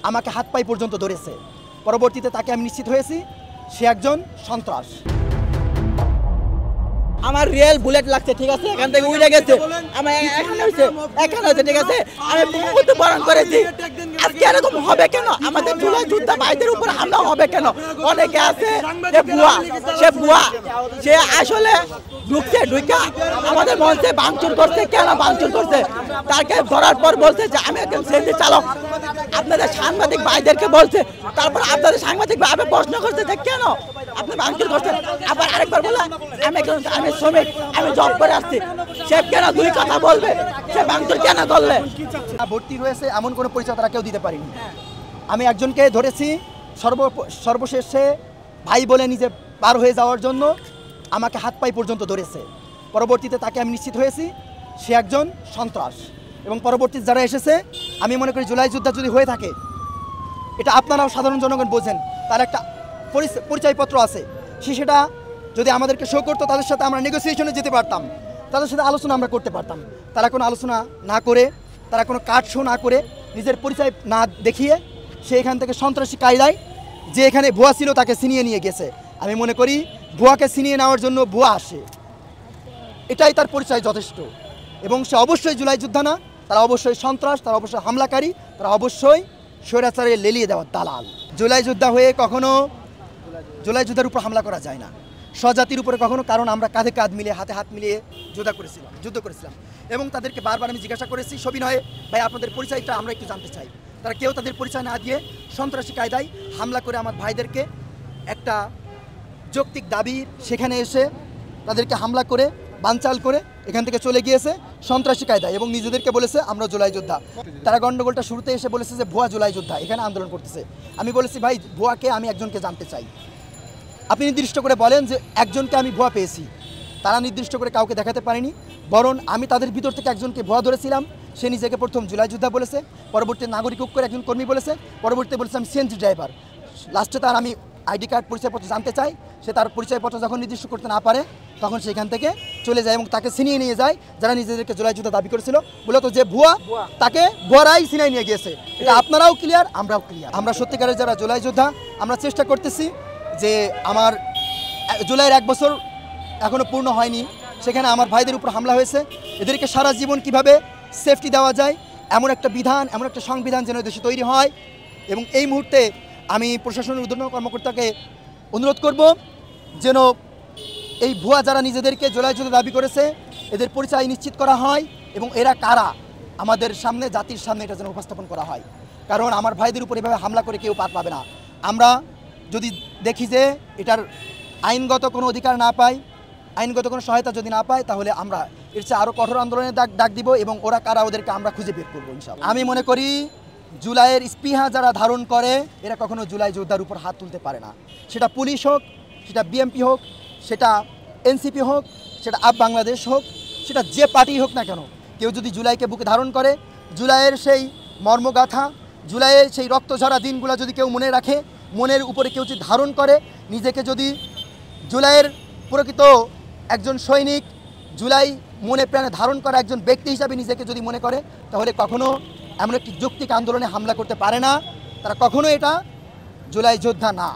আমাকে হাত পাই পর্যন্ত ধরেছে। পরবর্তীতে তাকে আমি নিশ্চিত হয়েছি সে একজন সন্ত্রাস। আমার রিয়েল বুলেট লাগছে, ঠিক আছে, এখান থেকে উড়ে গেছে, আমার এখানে হয়েছে, ঠিক আছে, আমি বহুত বরণ করেছি। আজকে এরকম হবে কেন? আমাদের জুলাই যোদ্ধা ভাইদের উপর হামলা হবে কেন? অনেকে আছে সে আসলে ঢুকছে, আমাদের মঞ্চে ভাঙচুর করছে। কেন ভাঙচুর করছে? তাকে ধরার পর বলছে যে আমি একজন সিএনজি চালক। আপনাদের সাংবাদিক ভাইদেরকে বলছে, তারপর আপনাদের সাংবাদিক ভাই প্রশ্ন করছে যে কেন আপনি ভাঙচুর করছেন। আবার আরেকবার বললাম আমি শ্রমিক, আমি জব করে আসছি। সে কেন দুই কথা বলবে? সে ভাঙচুর কেন করলে? ভর্তি রয়েছে এমন কোনো পরিচয় তারা কেউ দিতে পারেনি। আমি একজনকে ধরেছি সর্বশেষে ভাই বলে নিজে পার হয়ে যাওয়ার জন্য আমাকে হাত পাই পর্যন্ত ধরেছে। পরবর্তীতে তাকে আমি নিশ্চিত হয়েছি সে একজন সন্ত্রাস। এবং পরবর্তীতে যারা এসেছে, আমি মনে করি জুলাই যোদ্ধা যদি হয়ে থাকে, এটা আপনারাও সাধারণ জনগণ বোঝেন, তার একটা পরিচয়পত্র আছে। সেটা যদি আমাদেরকে শো করতো, তাদের সাথে আমরা নেগোসিয়েশনে যেতে পারতাম, তাদের সাথে আলোচনা আমরা করতে পারতাম। তারা কোনো আলোচনা না করে, তারা কোনো কার্ড শো না করে, নিজের পরিচয় না দেখিয়ে সে এখান থেকে সন্ত্রাসী কায়দায় যে এখানে ভুয়া ছিল তাকে ছিনিয়ে নিয়ে গেছে। আমি মনে করি ভুয়াকে ছিনিয়ে নেওয়ার জন্য ভুয়া আসে, এটাই তার পরিচয় যথেষ্ট। এবং সে অবশ্যই জুলাই যোদ্ধা না, তারা অবশ্যই সন্ত্রাস, তারা অবশ্যই হামলাকারী, তারা অবশ্যই স্বৈরাচারে লেলিয়ে দেওয়ার দালাল। জুলাই যোদ্ধা হয়ে কখনো জুলাই যোদ্ধার উপর হামলা করা যায় না, স্বজাতির উপরে কখনো। কারণ আমরা কাঁধে কাঁধ মিলিয়ে, হাতে হাত মিলিয়ে যুদ্ধ করেছিলাম। এবং তাদেরকে বারবার আমি জিজ্ঞাসা করেছি সবিনয়ে, ভাই আপনাদের পরিচয়টা আমরা একটু জানতে চাই। তারা কেউ তাদের পরিচয় না দিয়ে সন্ত্রাসী কায়দায় হামলা করে আমার ভাইদেরকে একটা যৌক্তিক দাবির সেখানে এসে তাদেরকে হামলা করে বানচাল করে এখান থেকে চলে গিয়েছে সন্ত্রাসী কায়দায়। এবং নিজেদেরকে বলেছে আমরা জুলাই যোদ্ধা। তারা গণ্ডগোলটা শুরুতে এসে বলেছে যে ভুয়া জুলাই যোদ্ধা এখানে আন্দোলন করতেছে। আমি বলেছি ভাই ভুয়াকে আমি একজনকে জানতে চাই, আপনি নির্দিষ্ট করে বলেন যে একজনকে আমি ভুয়া পেয়েছি। তারা নির্দিষ্ট করে কাউকে দেখাতে পারেনি, বরং আমি তাদের ভিতর থেকে একজনকে ভুয়া ধরেছিলাম। সে নিজেকে প্রথম জুলাই যোদ্ধা বলেছে, পরবর্তীতে নাগরিক ঐক্যের একজন কর্মী বলেছে, পরবর্তীতে বলেছে আমি সিএনজি ড্রাইভার। লাস্টে তার আমি আইডি কার্ড পরিচয়পত্র জানতে চাই। সে তার পরিচয়পত্র যখন নির্দিষ্ট করতে না পারে তখন সেখান থেকে চলে যায় এবং তাকে ছিনিয়ে নিয়ে যায় যারা নিজেদেরকে জুলাই যোদ্ধা দাবি করেছিল। মূলত যে ভুয়া, তাকে ভুয়ারাই ছিনিয়ে নিয়ে গিয়েছে। এটা আপনারাও ক্লিয়ার, আমরাও ক্লিয়ার। আমরা সত্যিকারের যারা জুলাই যোদ্ধা, আমরা চেষ্টা করতেছি যে আমার জুলাইয়ের 1 বছর এখনও পূর্ণ হয়নি, সেখানে আমার ভাইদের উপর হামলা হয়েছে। এদেরকে সারা জীবন কিভাবে সেফটি দেওয়া যায় এমন একটা বিধান, এমন একটা সংবিধান যেন দেশে তৈরি হয়। এবং এই মুহূর্তে আমি প্রশাসনের ঊর্ধ্বতন কর্মকর্তাকে অনুরোধ করব যেন এই ভুয়া যারা নিজেদেরকে জুলাই যোদ্ধা দাবি করেছে এদের পরিচয় নিশ্চিত করা হয় এবং এরা কারা আমাদের সামনে, জাতির সামনে এটা যেন উপস্থাপন করা হয়। কারণ আমার ভাইদের উপর এভাবে হামলা করে কেউ পার পাবে না। আমরা যদি দেখি যে এটার আইনগত কোনো অধিকার না পাই, আইনগত কোনো সহায়তা যদি না পাই, তাহলে আমরা এর চেয়ে আরও কঠোর আন্দোলনের ডাক দিব এবং ওরা কারা ওদেরকে আমরা খুঁজে বের করবো ইনশাআল্লাহ। আমি মনে করি জুলাইয়ের স্পৃহা যারা ধারণ করে এরা কখনো জুলাই যোদ্ধার উপর হাত তুলতে পারে না। সেটা পুলিশ হোক, সেটা বিএমপি হোক, সেটা এনসিপি হোক, সেটা আপ বাংলাদেশ হোক, সেটা যে পার্টি হোক না কেন, কেউ যদি জুলাইকে বুকে ধারণ করে, জুলাইয়ের সেই মর্মগাথা, জুলাইয়ের সেই রক্তঝরা দিনগুলো যদি কেউ মনে রাখে, মনের উপরে কেউ যদি ধারণ করে, নিজেকে যদি জুলাইয়ের প্রকৃত একজন সৈনিক, জুলাই মনে প্রাণে ধারণ করা একজন ব্যক্তি হিসাবে নিজেকে যদি মনে করে, তাহলে কখনো এমন একটি যৌক্তিক আন্দোলনে হামলা করতে পারে না। তারা কখনো এটা জুলাই যোদ্ধা না।